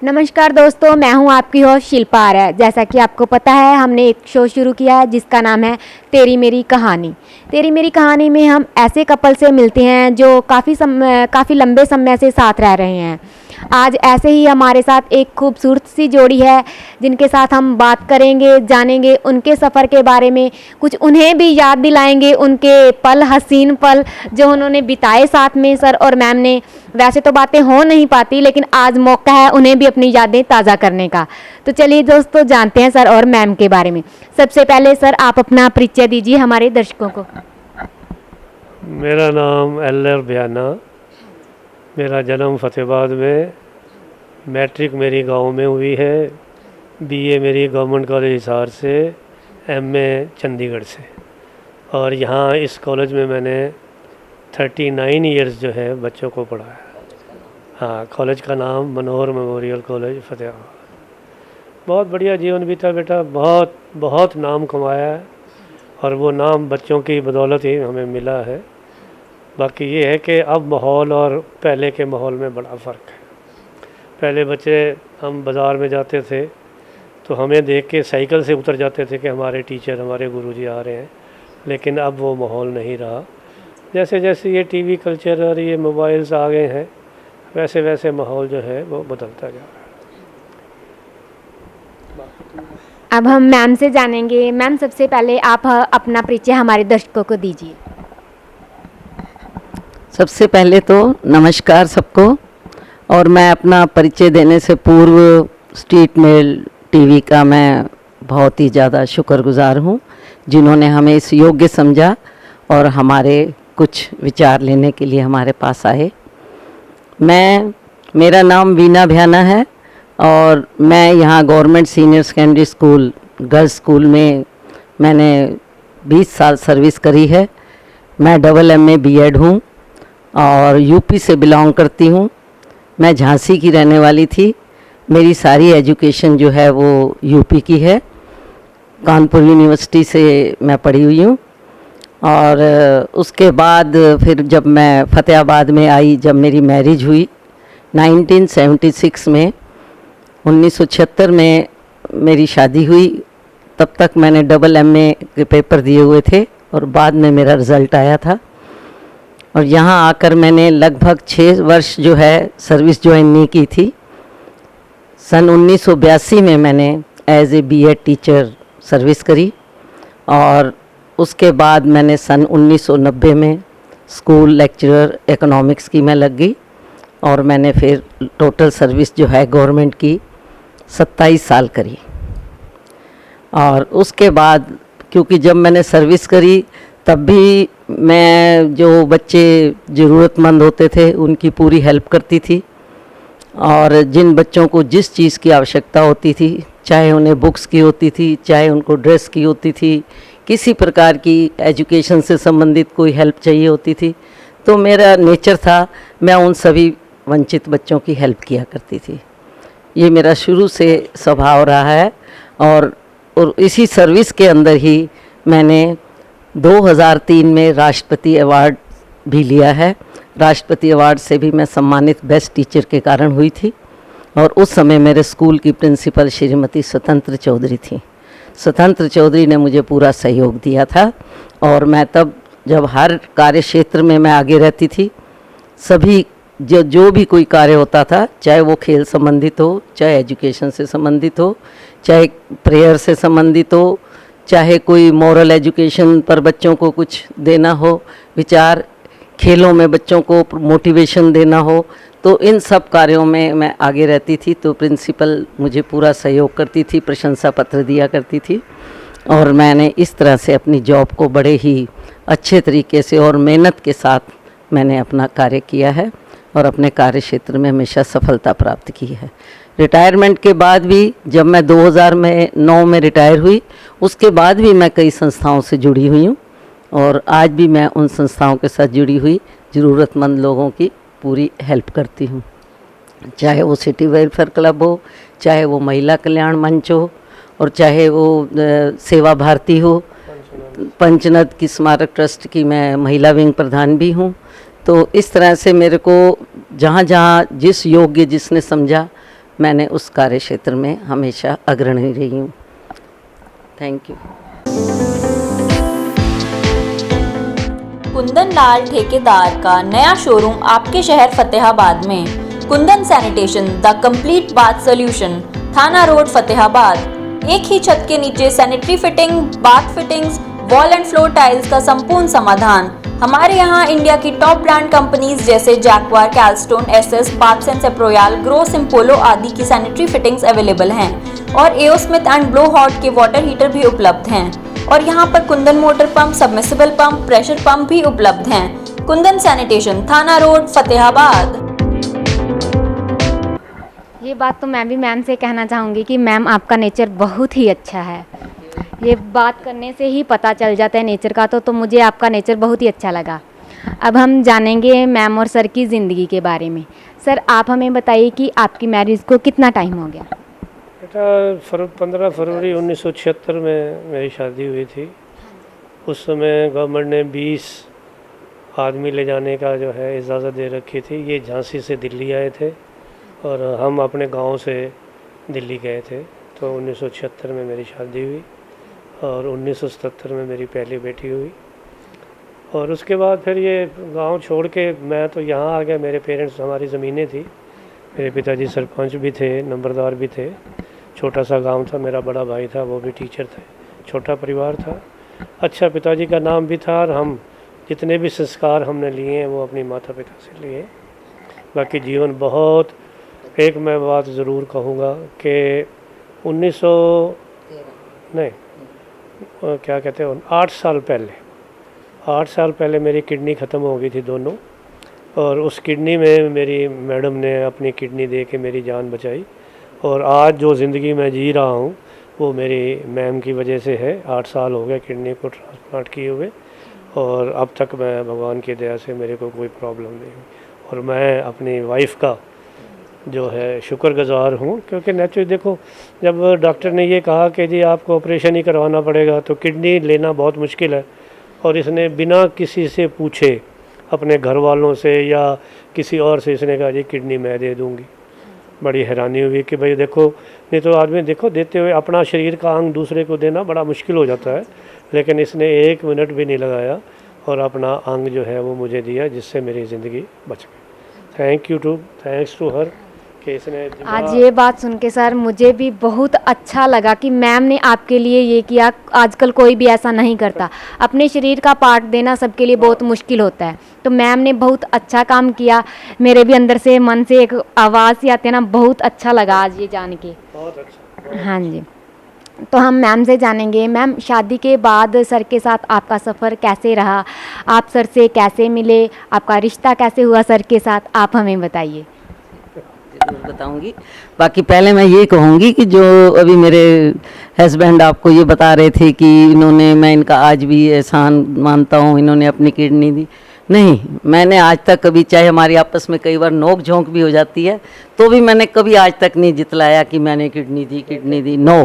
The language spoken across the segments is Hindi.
नमस्कार दोस्तों, मैं हूं आपकी होस्ट शिल्पा आर्य। जैसा कि आपको पता है, हमने एक शो शुरू किया है जिसका नाम है तेरी मेरी कहानी। तेरी मेरी कहानी में हम ऐसे कपल से मिलते हैं जो काफ़ी लंबे समय से साथ रह रहे हैं। आज ऐसे ही हमारे साथ एक खूबसूरत सी जोड़ी है जिनके साथ हम बात करेंगे, जानेंगे उनके सफ़र के बारे में, कुछ उन्हें भी याद दिलाएंगे उनके पल, हसीन पल जो उन्होंने बिताए साथ में सर और मैम ने। वैसे तो बातें हो नहीं पाती, लेकिन आज मौका है उन्हें भी अपनी यादें ताज़ा करने का। तो चलिए दोस्तों, जानते हैं सर और मैम के बारे में। सबसे पहले सर, आप अपना परिचय दीजिए हमारे दर्शकों को। मेरा नाम एल.आर. बयाना। मेरा जन्म फतेहाबाद में, मैट्रिक मेरी गांव में हुई है, बीए मेरी गवर्नमेंट कॉलेज हिसार से, एमए चंडीगढ़ से। और यहाँ इस कॉलेज में मैंने 39 इयर्स जो है बच्चों को पढ़ाया। हाँ, कॉलेज का नाम मनोहर मेमोरियल कॉलेज फतेहाबाद। बहुत बढ़िया जीवन बीता बेटा, बहुत बहुत नाम कमाया है और वो नाम बच्चों की बदौलत ही हमें मिला है। बाकी ये है कि अब माहौल और पहले के माहौल में बड़ा फ़र्क है। पहले बच्चे, हम बाज़ार में जाते थे तो हमें देख के साइकिल से उतर जाते थे कि हमारे टीचर, हमारे गुरुजी आ रहे हैं, लेकिन अब वो माहौल नहीं रहा। जैसे जैसे ये टीवी कल्चर और ये मोबाइल्स आ गए हैं, वैसे वैसे माहौल जो है वो बदलता जा रहा है। अब हम मैम से जानेंगे। मैम, सबसे पहले आप अपना परिचय हमारे दर्शकों को दीजिए। सबसे पहले तो नमस्कार सबको। और मैं अपना परिचय देने से पूर्व स्ट्रीट मेल टीवी का मैं बहुत ही ज़्यादा शुक्रगुजार हूँ, जिन्होंने हमें इस योग्य समझा और हमारे कुछ विचार लेने के लिए हमारे पास आए। मेरा नाम वीना भयाना है और मैं यहाँ government senior secondary school girls school में मैंने 20 साल सर्विस करी है। मैं MA B.Ed हूँ और यूपी से बिलोंग करती हूँ। मैं झांसी की रहने वाली थी। मेरी सारी एजुकेशन जो है वो यूपी की है। कानपुर यूनिवर्सिटी से मैं पढ़ी हुई हूँ। और उसके बाद फिर जब मैं फतेहाबाद में आई, जब मेरी मैरिज हुई 1976 में, 1976 में मेरी शादी हुई। तब तक मैंने MA के पेपर दिए हुए थे और बाद में मेरा रिज़ल्ट आया था। और यहाँ आकर मैंने लगभग 6 वर्ष जो है सर्विस ज्वाइन नहीं की थी। सन 1982 में मैंने as a B.Ed teacher service करी और उसके बाद मैंने सन 1990 में स्कूल लेक्चरर इकोनॉमिक्स की मैं लग गई और मैंने फिर टोटल सर्विस जो है गवर्नमेंट की 27 साल करी। और उसके बाद, क्योंकि जब मैंने सर्विस करी तब भी मैं जो बच्चे ज़रूरतमंद होते थे उनकी पूरी हेल्प करती थी। और जिन बच्चों को जिस चीज़ की आवश्यकता होती थी, चाहे उन्हें बुक्स की होती थी, चाहे उनको ड्रेस की होती थी, किसी प्रकार की एजुकेशन से संबंधित कोई हेल्प चाहिए होती थी, तो मेरा नेचर था मैं उन सभी वंचित बच्चों की हेल्प किया करती थी। ये मेरा शुरू से स्वभाव रहा है। और इसी सर्विस के अंदर ही मैंने 2003 में राष्ट्रपति अवार्ड भी लिया है। राष्ट्रपति अवार्ड से भी मैं सम्मानित बेस्ट टीचर के कारण हुई थी। और उस समय मेरे स्कूल की प्रिंसिपल श्रीमती स्वतंत्र चौधरी थी। स्वतंत्र चौधरी ने मुझे पूरा सहयोग दिया था और मैं तब, जब हर कार्य क्षेत्र में मैं आगे रहती थी, सभी जो भी कोई कार्य होता था, चाहे वो खेल संबंधित हो, चाहे एजुकेशन से संबंधित हो, चाहे प्रेयर से संबंधित हो, चाहे कोई मॉरल एजुकेशन पर बच्चों को कुछ देना हो, विचार, खेलों में बच्चों को मोटिवेशन देना हो, तो इन सब कार्यों में मैं आगे रहती थी। तो प्रिंसिपल मुझे पूरा सहयोग करती थी, प्रशंसा पत्र दिया करती थी और मैंने इस तरह से अपनी जॉब को बड़े ही अच्छे तरीके से और मेहनत के साथ मैंने अपना कार्य किया है और अपने कार्य क्षेत्र में हमेशा सफलता प्राप्त की है। रिटायरमेंट के बाद भी, जब मैं 2009 में रिटायर हुई, उसके बाद भी मैं कई संस्थाओं से जुड़ी हुई हूँ और आज भी मैं उन संस्थाओं के साथ जुड़ी हुई ज़रूरतमंद लोगों की पूरी हेल्प करती हूँ। चाहे वो सिटी वेलफेयर क्लब हो, चाहे वो महिला कल्याण मंच हो और चाहे वो सेवा भारती हो। पंचनद की स्मारक ट्रस्ट की मैं महिला विंग प्रधान भी हूँ। तो इस तरह से मेरे को जहाँ जहाँ जिस योग्य जिसने समझा मैंने उस कार्य क्षेत्र में हमेशा अग्रणी रही हूँ। Thank you. कुंदन लाल ठेकेदार का नया शोरूम आपके शहर फतेहाबाद में। Kundan sanitation, the complete bath solution, थाना रोड फतेहाबाद। एक ही छत के नीचे sanitary fitting, bath fittings, wall and floor tiles का संपूर्ण समाधान। हमारे यहाँ इंडिया की टॉप ब्रांड कंपनीज जैसे Jaquar, Kalstone, SS, Parks and Royal, Grohe, Simpolo आदि की सैनिटरी फिटिंग्स अवेलेबल हैं और AO Smith and Blow Hot के वाटर हीटर भी उपलब्ध हैं। और यहाँ पर Kundan motor pump, submersible pump, pressure pump भी उपलब्ध हैं। Kundan sanitation, Thana road Fatehabad. ये बात तो मैं भी मैम से कहना चाहूँगी कि मैम आपका नेचर बहुत ही अच्छा है। ये बात करने से ही पता चल जाता है नेचर का, तो मुझे आपका नेचर बहुत ही अच्छा लगा। अब हम जानेंगे मैम और सर की ज़िंदगी के बारे में। सर आप हमें बताइए कि आपकी मैरिज को कितना टाइम हो गया? बेटा 15 फरवरी 1976 में मेरी शादी हुई थी। उस समय गवर्नमेंट ने 20 आदमी ले जाने का जो है इजाज़त दे रखी थी। ये झांसी से दिल्ली आए थे और हम अपने गांव से दिल्ली गए थे। तो 1976 में मेरी शादी हुई और 1977 में मेरी पहली बेटी हुई। और उसके बाद फिर ये गांव छोड़ के मैं तो यहाँ आ गया। मेरे पेरेंट्स, हमारी ज़मीनें थी, मेरे पिताजी सरपंच भी थे, नंबरदार भी थे। छोटा सा गांव था, मेरा बड़ा भाई था, वो भी टीचर थे। छोटा परिवार था, अच्छा पिताजी का नाम भी था। और हम जितने भी संस्कार हमने लिए हैं वो अपनी माता पिता से लिए। बाकी जीवन बहुत, एक मैं बात ज़रूर कहूँगा कि 8 साल पहले मेरी किडनी ख़त्म हो गई थी दोनों। और उस किडनी में मेरी मैडम ने अपनी किडनी दे के मेरी जान बचाई। और आज जो ज़िंदगी मैं जी रहा हूँ वो मेरी मैम की वजह से है। 8 साल हो गए किडनी को ट्रांसप्लांट किए हुए और अब तक मैं भगवान की दया से मेरे को कोई प्रॉब्लम नहीं हुई। और मैं अपनी वाइफ का जो है शुक्रगुजार हूँ, क्योंकि नेचुरली देखो, जब डॉक्टर ने ये कहा कि जी आपको ऑपरेशन ही करवाना पड़ेगा तो किडनी लेना बहुत मुश्किल है। और इसने बिना किसी से पूछे, अपने घर वालों से या किसी और से, इसने कहा जी किडनी मैं दे दूँगी। बड़ी हैरानी हुई कि भाई देखो, नहीं तो आदमी देखो देते हुए अपना शरीर का अंग दूसरे को देना बड़ा मुश्किल हो जाता है, लेकिन इसने 1 मिनट भी नहीं लगाया और अपना अंग जो है वो मुझे दिया, जिससे मेरी ज़िंदगी बच गई। थैंक्स टू हर कि इसने। आज ये बात सुन के सर मुझे भी बहुत अच्छा लगा कि मैम ने आपके लिए ये किया। आजकल कोई भी ऐसा नहीं करता, अपने शरीर का पार्ट देना सबके लिए बहुत मुश्किल होता है। तो मैम ने बहुत अच्छा काम किया। मेरे भी अंदर से, मन से एक आवाज़ सी आती है ना, बहुत अच्छा लगा आज ये जान के। बहुत अच्छा। हाँ जी, तो हम मैम से जानेंगे। मैम, शादी के बाद सर के साथ आपका सफ़र कैसे रहा? आप सर से कैसे मिले? आपका रिश्ता कैसे हुआ सर के साथ? आप हमें बताइए। जरूर बताऊंगी। बाकी पहले मैं ये कहूँगी कि जो अभी मेरे हस्बैंड आपको ये बता रहे थे कि इन्होंने, मैं इनका आज भी एहसान मानता हूँ, इन्होंने अपनी किडनी दी। नहीं, मैंने आज तक कभी, चाहे हमारी आपस में कई बार नोक झोंक भी हो जाती है, तो भी मैंने कभी आज तक नहीं जितलाया कि मैंने किडनी दी। नो,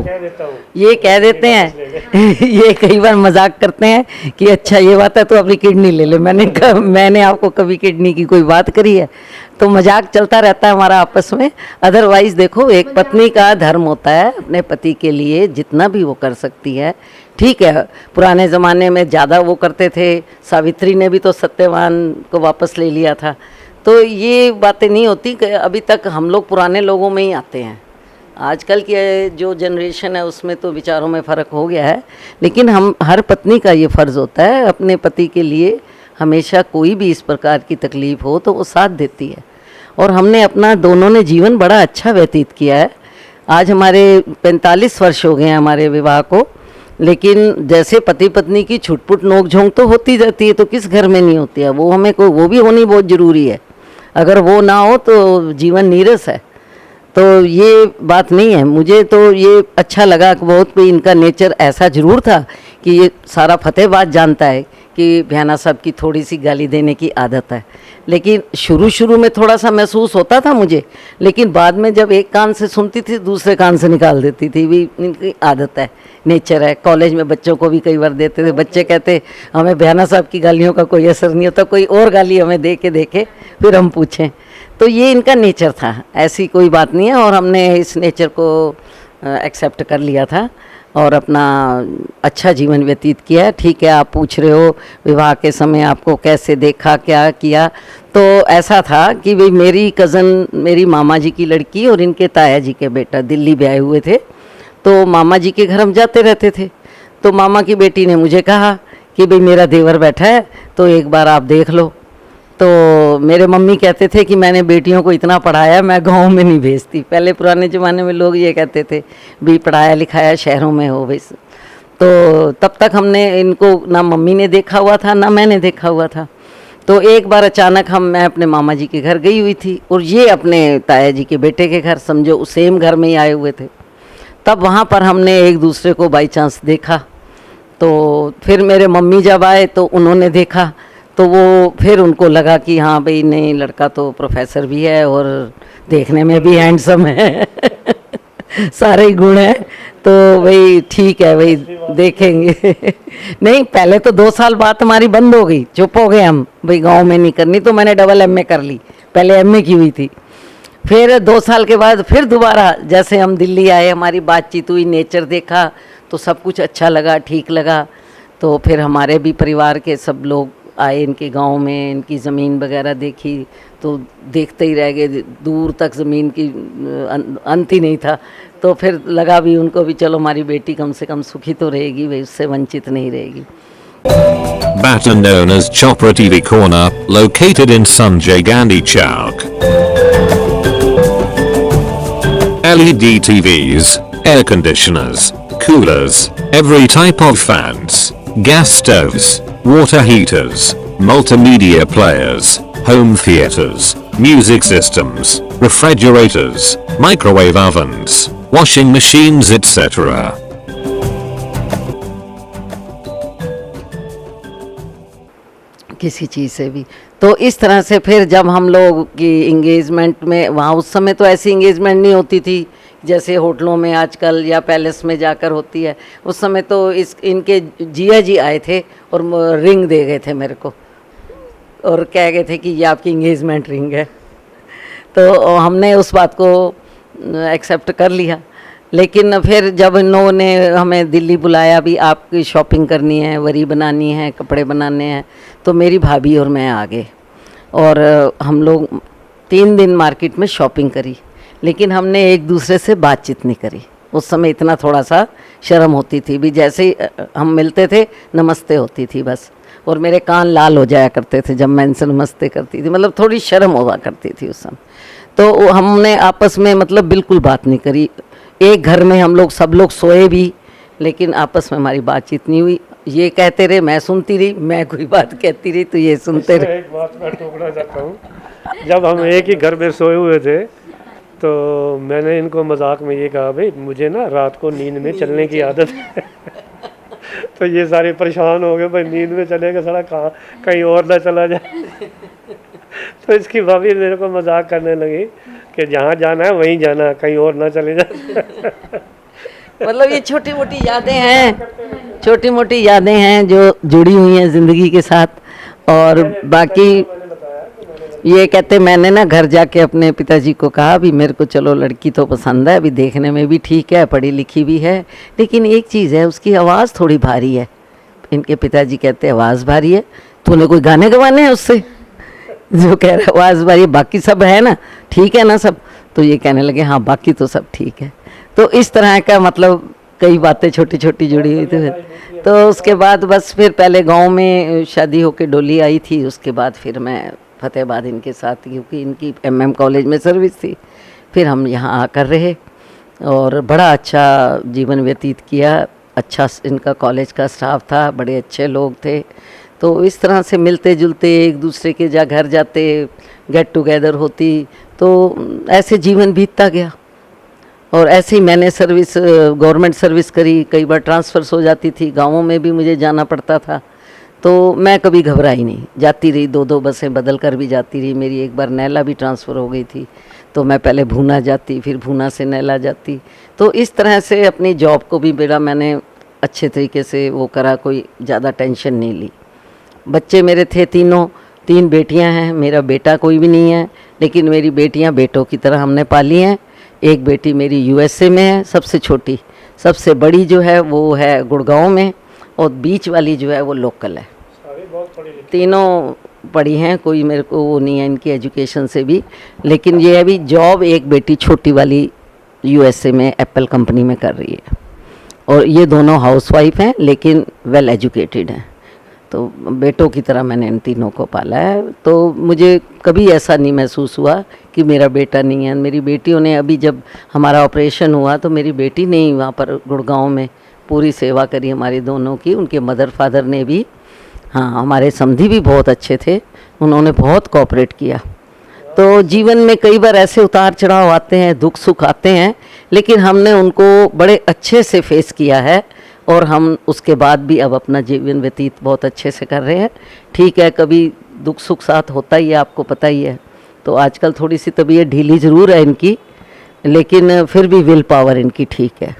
ये कह देते हैं ये कई बार मजाक करते हैं कि अच्छा ये बात है तो अपनी किडनी ले ले। मैंने आपको कभी किडनी की कोई बात करी है? तो मजाक चलता रहता है हमारा आपस में। अदरवाइज़ देखो, एक पत्नी का धर्म होता है अपने पति के लिए जितना भी वो कर सकती है। ठीक है, पुराने ज़माने में ज़्यादा वो करते थे। सावित्री ने भी तो सत्यवान को वापस ले लिया था। तो ये बातें नहीं होती कि अभी तक हम लोग पुराने लोगों में ही आते हैं। आजकल की जो जनरेशन है उसमें तो विचारों में फ़र्क हो गया है, लेकिन हम, हर पत्नी का ये फ़र्ज़ होता है अपने पति के लिए हमेशा, कोई भी इस प्रकार की तकलीफ़ हो तो वो साथ देती है। और हमने अपना, दोनों ने जीवन बड़ा अच्छा व्यतीत किया है। आज हमारे 45 वर्ष हो गए हैं हमारे विवाह को, लेकिन जैसे पति पत्नी की छुटपुट नोक झोंक तो होती रहती है, तो किस घर में नहीं होती है? वो हमें वो भी होनी बहुत ज़रूरी है। अगर वो ना हो तो जीवन नीरस है। तो ये बात नहीं है। मुझे तो ये अच्छा लगा कि बहुत भी इनका नेचर ऐसा ज़रूर था कि ये सारा फतेहाबाद जानता है कि भयाना साहब की थोड़ी सी गाली देने की आदत है। लेकिन शुरू में थोड़ा सा महसूस होता था मुझे, लेकिन बाद में जब एक कान से सुनती थी दूसरे कान से निकाल देती थी। भी इनकी आदत है, नेचर है। कॉलेज में बच्चों को भी कई बार देते थे। बच्चे कहते हमें भयाना साहब की गालियों का कोई असर नहीं होता, कोई और गाली हमें दे के देखे फिर हम पूछें। तो ये इनका नेचर था, ऐसी कोई बात नहीं है। और हमने इस नेचर को एक्सेप्ट कर लिया था और अपना अच्छा जीवन व्यतीत किया है। ठीक है, आप पूछ रहे हो विवाह के समय आपको कैसे देखा, क्या किया, तो ऐसा था कि भाई मेरी कज़न, मेरी मामा जी की लड़की और इनके ताया जी के बेटा दिल्ली ब्याहे हुए थे, तो मामा जी के घर हम जाते रहते थे। तो मामा की बेटी ने मुझे कहा कि भाई मेरा देवर बैठा है तो एक बार आप देख लो। तो मेरे मम्मी कहते थे कि मैंने बेटियों को इतना पढ़ाया, मैं गांव में नहीं भेजती। पहले पुराने ज़माने में लोग ये कहते थे भी पढ़ाया लिखाया शहरों में हो। वैसे तो तब तक हमने इनको ना मम्मी ने देखा हुआ था ना मैंने देखा हुआ था। तो एक बार अचानक मैं अपने मामा जी के घर गई हुई थी और ये अपने ताया जी के बेटे के घर, समझो सेम घर में ही आए हुए थे। तब वहाँ पर हमने एक दूसरे को बाई चांस देखा। तो फिर मेरे मम्मी जब आए तो उन्होंने देखा, तो वो फिर उनको लगा कि हाँ भाई नहीं, लड़का तो प्रोफेसर भी है और देखने में भी हैंडसम है सारे ही गुण हैं, तो भाई ठीक है भाई देखेंगे नहीं, पहले तो 2 साल बाद हमारी बंद हो गई, चुप हो गए हम, भाई गांव में नहीं करनी। तो मैंने डबल एमए कर ली, पहले एमए की हुई थी। फिर 2 साल के बाद फिर दोबारा जैसे हम दिल्ली आए, हमारी बातचीत हुई, नेचर देखा तो सब कुछ अच्छा लगा, ठीक लगा। तो फिर हमारे भी परिवार के सब लोग आए इनके गांव में, इनकी ज़मीन वगैरह देखी तो देखते ही रह गए, दूर तक ज़मीन की अंत ही नहीं था। तो फिर लगा भी उनको भी चलो हमारी बेटी कम से कम सुखी तो रहेगी, भाई उससे वंचित नहीं रहेगी। Batter known as Chopra TV Corner, located in Sanjay Gandhi Chowk. LED TVs, air conditioners, coolers, every type of fans, gas stoves, water heaters, multimedia players, home theaters, music systems, refrigerators, microwave ovens, washing machines, etc. किसी चीज़ से भी। तो इस तरह से फिर जब हम लोग की इंगेजमेंट में, वहाँ उस समय तो ऐसी इंगेजमेंट नहीं होती थी जैसे होटलों में आजकल या पैलेस में जाकर होती है। उस समय तो इनके जिया जी आए थे और रिंग दे गए थे मेरे को और कह गए थे कि ये आपकी इंगेजमेंट रिंग है। तो हमने उस बात को एक्सेप्ट कर लिया। लेकिन फिर जब इन लोगों ने हमें दिल्ली बुलाया, भी आपकी शॉपिंग करनी है, वरी बनानी है, कपड़े बनाने हैं, तो मेरी भाभी और मैं आ गए और हम लोग 3 दिन मार्केट में शॉपिंग करी। लेकिन हमने एक दूसरे से बातचीत नहीं करी। उस समय इतना थोड़ा सा शर्म होती थी, भी जैसे ही हम मिलते थे नमस्ते होती थी बस। और मेरे कान लाल हो जाया करते थे जब मैं इनसे नमस्ते करती थी, मतलब थोड़ी शर्म हुआ करती थी उस समय। तो हमने आपस में मतलब बिल्कुल बात नहीं करी। एक घर में हम लोग सब लोग सोए भी, लेकिन आपस में हमारी बातचीत नहीं हुई। ये कहते रहे, मैं सुनती रही, मैं कोई बात कहती रही तो ये सुनते रहे। एक बात मैं टोकना चाहता हूँ, जब हम एक ही घर में सोए हुए थे तो मैंने इनको मजाक में ये कहा, भाई मुझे ना रात को नींद में चलने की आदत है तो ये सारे परेशान हो गए, भाई नींद में चलेगा साला, कहाँ कहीं और ना चला जाए तो इसकी भाभी मेरे को मजाक करने लगी कि जहाँ जाना है वहीं जाना, कहीं और ना चले जाए मतलब ये छोटी मोटी यादें हैं, छोटी मोटी यादें हैं जो जुड़ी हुई हैं ज़िंदगी के साथ। और बाकी ये कहते, मैंने ना घर जाके अपने पिताजी को कहा भी मेरे को चलो लड़की तो पसंद है, अभी देखने में भी ठीक है, पढ़ी लिखी भी है, लेकिन एक चीज़ है उसकी आवाज़ थोड़ी भारी है। इनके पिताजी कहते आवाज़ भारी है, तूने कोई गाने गवाने हैं उससे? जो कह रहा आवाज़ भारी, बाकी सब है ना, ठीक है ना सब? तो ये कहने लगे हाँ बाकी तो सब ठीक है। तो इस तरह का मतलब कई बातें छोटी छोटी जुड़ी हुई थी। तो उसके बाद बस फिर पहले गांव में शादी होके डोली आई थी, उसके बाद फिर मैं फतेहाबाद इनके साथ, क्योंकि इनकी एमएम कॉलेज में सर्विस थी, फिर हम यहाँ आकर रहे और बड़ा अच्छा जीवन व्यतीत किया। अच्छा इनका कॉलेज का स्टाफ था, बड़े अच्छे लोग थे। तो इस तरह से मिलते जुलते एक दूसरे के घर जाते, गेट टुगेदर होती, तो ऐसे जीवन बीतता गया। और ऐसे ही मैंने सर्विस, गवर्नमेंट सर्विस करी, कई बार ट्रांसफ़र्स हो जाती थी, गाँवों में भी मुझे जाना पड़ता था, तो मैं कभी घबराई नहीं, जाती रही, 2-2 बसें बदल कर भी जाती रही। मेरी एक बार नैला भी ट्रांसफ़र हो गई थी, तो मैं पहले भूना जाती, फिर भूना से नैला जाती। तो इस तरह से अपनी जॉब को भी मैंने अच्छे तरीके से वो करा, कोई ज़्यादा टेंशन नहीं ली। बच्चे मेरे थे तीनों, 3 बेटियां हैं, मेरा बेटा कोई भी नहीं है, लेकिन मेरी बेटियां बेटों की तरह हमने पाली हैं। एक बेटी मेरी यूएसए में है, सबसे छोटी, सबसे बड़ी जो है वो है गुड़गांव में, और बीच वाली जो है वो लोकल है। तीनों पढ़ी हैं, कोई मेरे को वो नहीं है इनकी एजुकेशन से भी, लेकिन ये अभी जॉब एक बेटी छोटी वाली यूएसए में एप्पल कंपनी में कर रही है, और ये दोनों हाउसवाइफ हैं लेकिन वेल एजुकेटेड हैं। तो बेटों की तरह मैंने इन तीनों को पाला है, तो मुझे कभी ऐसा नहीं महसूस हुआ कि मेरा बेटा नहीं है। मेरी बेटियों ने, अभी जब हमारा ऑपरेशन हुआ तो मेरी बेटी ने ही वहाँ पर गुड़गांव में पूरी सेवा करी हमारी दोनों की। उनके मदर फादर ने भी, हाँ, हमारे समधी भी बहुत अच्छे थे, उन्होंने बहुत कोऑपरेट किया। तो जीवन में कई बार ऐसे उतार चढ़ाव आते हैं, दुख सुख आते हैं, लेकिन हमने उनको बड़े अच्छे से फेस किया है, और हम उसके बाद भी अब अपना जीवन व्यतीत बहुत अच्छे से कर रहे हैं। ठीक है, कभी दुख सुख साथ होता ही है, आपको पता ही है। तो आजकल थोड़ी सी तबीयत ढीली ज़रूर है इनकी, लेकिन फिर भी विल पावर इनकी ठीक है।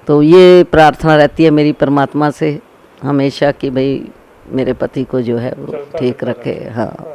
तो ये प्रार्थना रहती है मेरी परमात्मा से हमेशा कि भाई मेरे पति को जो है वो ठीक रखे। हाँ।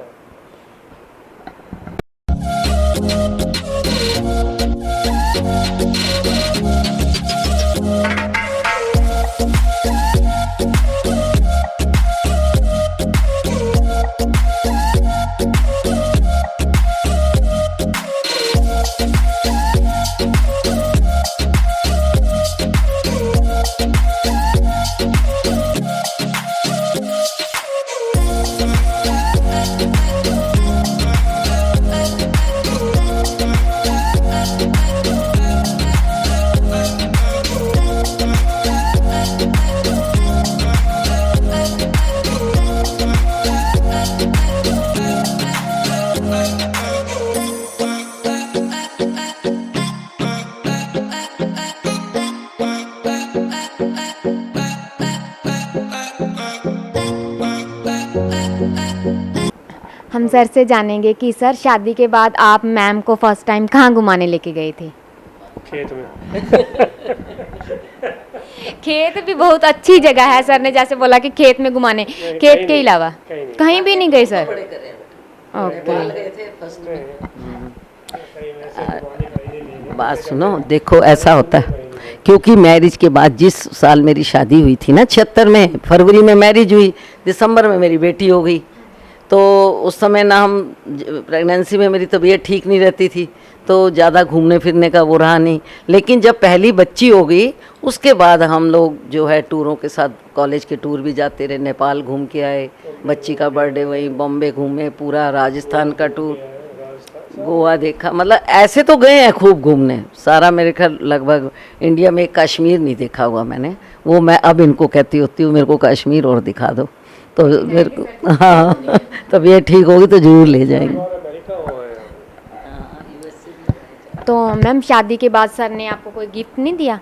हम सर से जानेंगे कि सर शादी के बाद आप मैम को फर्स्ट टाइम कहाँ घुमाने लेके गए थे? खेत में। खेत भी बहुत अच्छी जगह है, सर ने जैसे बोला कि खेत में घुमाने, खेत के अलावा कहीं भी नहीं गए सर? ओके। बात सुनो, देखो ऐसा होता है, क्योंकि मैरिज के बाद जिस साल मेरी शादी हुई थी ना, 76 में, फरवरी में मैरिज हुई, दिसंबर में मेरी बेटी हो गई। तो उस समय ना, हम प्रेगनेंसी में मेरी तबीयत ठीक नहीं रहती थी, तो ज़्यादा घूमने फिरने का वो रहा नहीं। लेकिन जब पहली बच्ची हो गई उसके बाद हम लोग जो है टूरों के साथ, कॉलेज के टूर भी जाते रहे, नेपाल घूम के आए, बच्ची का बर्थडे वहीं, बॉम्बे घूमे, पूरा राजस्थान का टूर, गोवा देखा, मतलब ऐसे तो गए हैं खूब घूमने सारा। मेरे ख्याल लगभग इंडिया में कश्मीर नहीं देखा हुआ मैंने, वो मैं अब इनको कहती होती हूँ मेरे को कश्मीर और दिखा दो, तो मेरे को, हाँ, तब ये ठीक होगी तो जरूर ले जाएंगे। तो मैम शादी के बाद सर ने आपको कोई गिफ्ट नहीं दिया?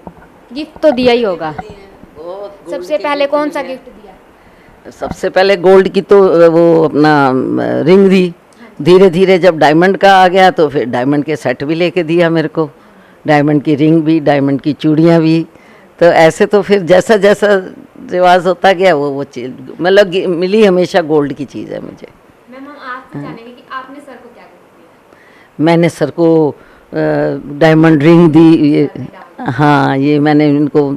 गिफ्ट तो दिया ही होगा। सबसे पहले कौन सा गिफ्ट दिया? सबसे पहले गोल्ड की तो वो अपना रिंग दी। धीरे धीरे जब डायमंड का आ गया तो फिर डायमंड के सेट भी लेके दिया मेरे को, डायमंड की रिंग भी, डायमंड की चूड़ियाँ भी। तो ऐसे तो फिर जैसा जैसा रिवाज होता गया वो चीज़, मतलब मिली हमेशा गोल्ड की चीज़ है मुझे। मैम हम आपसे जानेंगे कि आपने सर को क्या गिफ्ट दिया? मैंने सर को डायमंड रिंग दी, ये, हाँ, ये मैंने इनको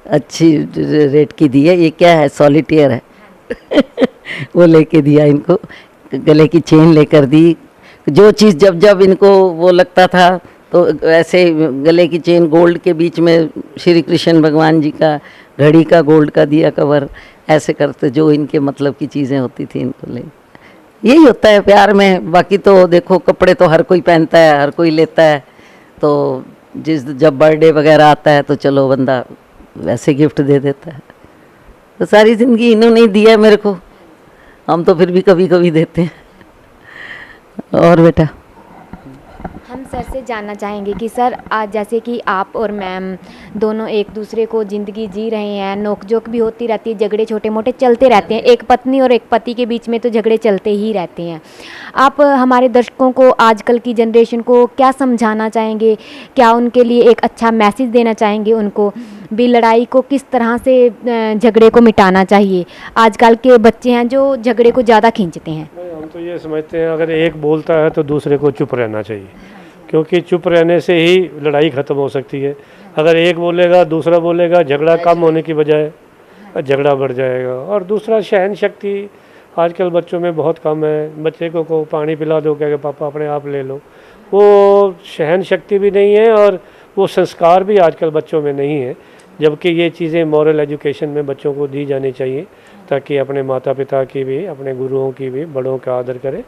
अच्छी रेट की दी है। ये क्या है, सॉलिटेयर है वो लेके दिया इनको। गले की चेन लेकर दी, जो चीज़ जब जब इनको वो लगता था तो ऐसे गले की चेन, गोल्ड के बीच में श्री कृष्ण भगवान जी का, घड़ी का गोल्ड का दिया कवर, ऐसे करते जो इनके मतलब की चीज़ें होती थी इनको ले। यही होता है प्यार में। बाकी तो देखो, कपड़े तो हर कोई पहनता है, हर कोई लेता है, तो जब बर्थडे वगैरह आता है तो चलो बंदा वैसे गिफ्ट दे देता है। तो सारी ज़िंदगी इन्होंने ही दिया है मेरे को, हम तो फिर भी कभी कभी देते हैं। और बेटा, हम सर से जानना चाहेंगे कि सर आज जैसे कि आप और मैम दोनों एक दूसरे को ज़िंदगी जी रहे हैं, नोकझोंक भी होती रहती है, झगड़े छोटे मोटे चलते रहते हैं, एक पत्नी और एक पति के बीच में तो झगड़े चलते ही रहते हैं। आप हमारे दर्शकों को, आजकल की जनरेशन को क्या समझाना चाहेंगे? क्या उनके लिए एक अच्छा मैसेज देना चाहेंगे उनको भी लड़ाई को किस तरह से झगड़े को मिटाना चाहिए। आजकल के बच्चे हैं जो झगड़े को ज़्यादा खींचते हैं। हम तो ये समझते हैं अगर एक बोलता है तो दूसरे को चुप रहना चाहिए, क्योंकि चुप रहने से ही लड़ाई ख़त्म हो सकती है। अगर एक बोलेगा दूसरा बोलेगा, झगड़ा कम होने की बजाय झगड़ा बढ़ जाएगा। और दूसरा, सहन शक्ति आजकल बच्चों में बहुत कम है। बच्चे को पानी पिला दो, कह के पापा अपने आप ले लो, वो सहन शक्ति भी नहीं है और वो संस्कार भी आजकल बच्चों में नहीं है। जबकि ये चीज़ें मॉरल एजुकेशन में बच्चों को दी जानी चाहिए, ताकि अपने माता पिता की भी, अपने गुरुओं की भी, बड़ों का आदर करें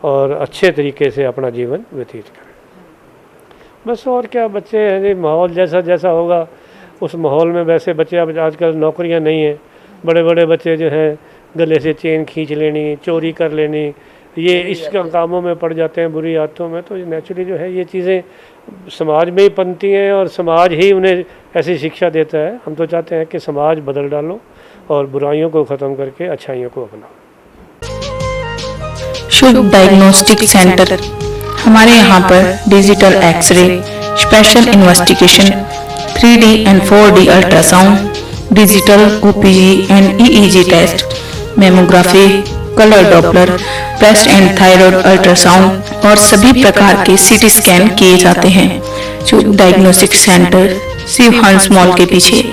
और अच्छे तरीके से अपना जीवन व्यतीत करें। बस और क्या, बच्चे हैं, माहौल जैसा जैसा होगा उस माहौल में वैसे बच्चे। अब आजकल नौकरियां नहीं हैं, बड़े बड़े बच्चे जो हैं गले से चेन खींच लेनी, चोरी कर लेनी, ये इस कामों में पड़ जाते हैं, बुरी आदतों में। तो नेचुरली जो है ये चीज़ें समाज में ही पनती हैं और समाज ही उन्हें ऐसी शिक्षा देता है। हम तो चाहते हैं कि समाज बदल डालो और बुराइयों को ख़त्म करके अच्छाइयों को अपनाओ। शुभ डायग्नोस्टिक सेंटर, हमारे यहाँ पर digital x-ray, special investigation, 3D and 4D ultrasound, digital OPG and EEG test, mammography, colour Doppler, breast and thyroid ultrasound और सभी प्रकार के CT स्कैन किए जाते हैं। शुभ डायग्नोस्टिक सेंटर, शिव हंस मॉल के पीछे,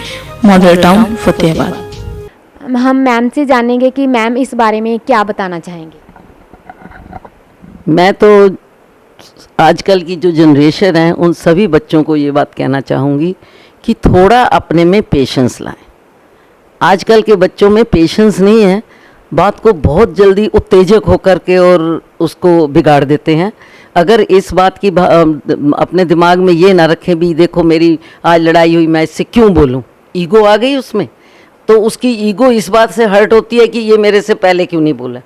मॉडल टाउन, फतेहाबाद। हम मैम से जानेंगे कि मैम इस बारे में क्या बताना चाहेंगे। मैं तो आजकल की जो जनरेशन है उन सभी बच्चों को ये बात कहना चाहूँगी कि थोड़ा अपने में पेशेंस लाएं। आजकल के बच्चों में पेशेंस नहीं है, बात को बहुत जल्दी उत्तेजक होकर के और उसको बिगाड़ देते हैं। अगर इस बात की अपने दिमाग में ये ना रखें भी देखो मेरी आज लड़ाई हुई, मैं इससे क्यों बोलूं, ईगो आ गई उसमें, तो उसकी ईगो इस बात से हर्ट होती है कि ये मेरे से पहले क्यों नहीं बोला।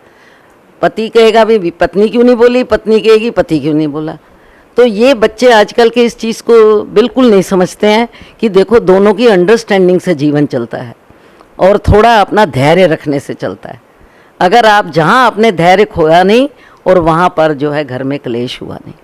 पति कहेगा भी पत्नी क्यों नहीं बोली, पत्नी कहेगी पति क्यों नहीं बोला। तो ये बच्चे आजकल के इस चीज़ को बिल्कुल नहीं समझते हैं कि देखो दोनों की अंडरस्टैंडिंग से जीवन चलता है और थोड़ा अपना धैर्य रखने से चलता है। अगर आप जहाँ अपने धैर्य खोया नहीं और वहाँ पर जो है घर में क्लेश हुआ नहीं,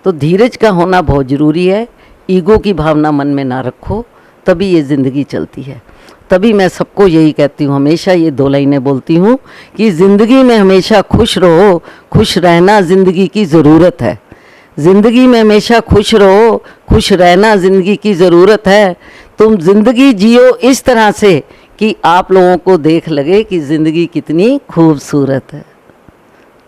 तो धीरज का होना बहुत ज़रूरी है। ईगो की भावना मन में ना रखो, तभी ये ज़िंदगी चलती है। तभी मैं सबको यही कहती हूँ, हमेशा ये 2 लाइनें बोलती हूँ कि ज़िंदगी में हमेशा खुश रहो, खुश रहना ज़िंदगी की ज़रूरत है। ज़िंदगी में हमेशा खुश रहो, खुश रहना ज़िंदगी की ज़रूरत है। तुम ज़िंदगी जियो इस तरह से कि आप लोगों को देख लगे कि ज़िंदगी कितनी खूबसूरत है।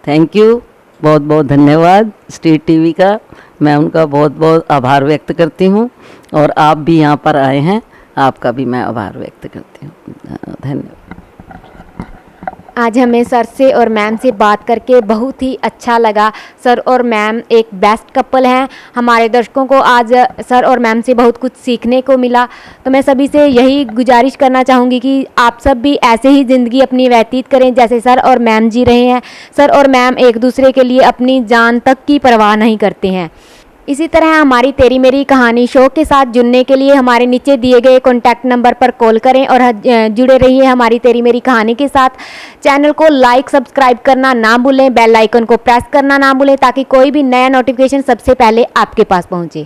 थैंक यू, बहुत बहुत धन्यवाद स्टेट टीवी का। मैं उनका बहुत बहुत आभार व्यक्त करती हूँ और आप भी यहाँ पर आए हैं, आपका भी मैं आभार व्यक्त करती हूँ। धन्यवाद। आज हमें सर से और मैम से बात करके बहुत ही अच्छा लगा। सर और मैम एक बेस्ट कपल हैं। हमारे दर्शकों को आज सर और मैम से बहुत कुछ सीखने को मिला। तो मैं सभी से यही गुजारिश करना चाहूँगी कि आप सब भी ऐसे ही ज़िंदगी अपनी व्यतीत करें जैसे सर और मैम जी रहे हैं। सर और मैम एक दूसरे के लिए अपनी जान तक की परवाह नहीं करते हैं। इसी तरह हमारी तेरी मेरी कहानी शो के साथ जुड़ने के लिए हमारे नीचे दिए गए कॉन्टैक्ट नंबर पर कॉल करें और जुड़े रहिए हमारी तेरी मेरी कहानी के साथ। चैनल को लाइक सब्सक्राइब करना ना भूलें, बेल आइकन को प्रेस करना ना भूलें ताकि कोई भी नया नोटिफिकेशन सबसे पहले आपके पास पहुंचे।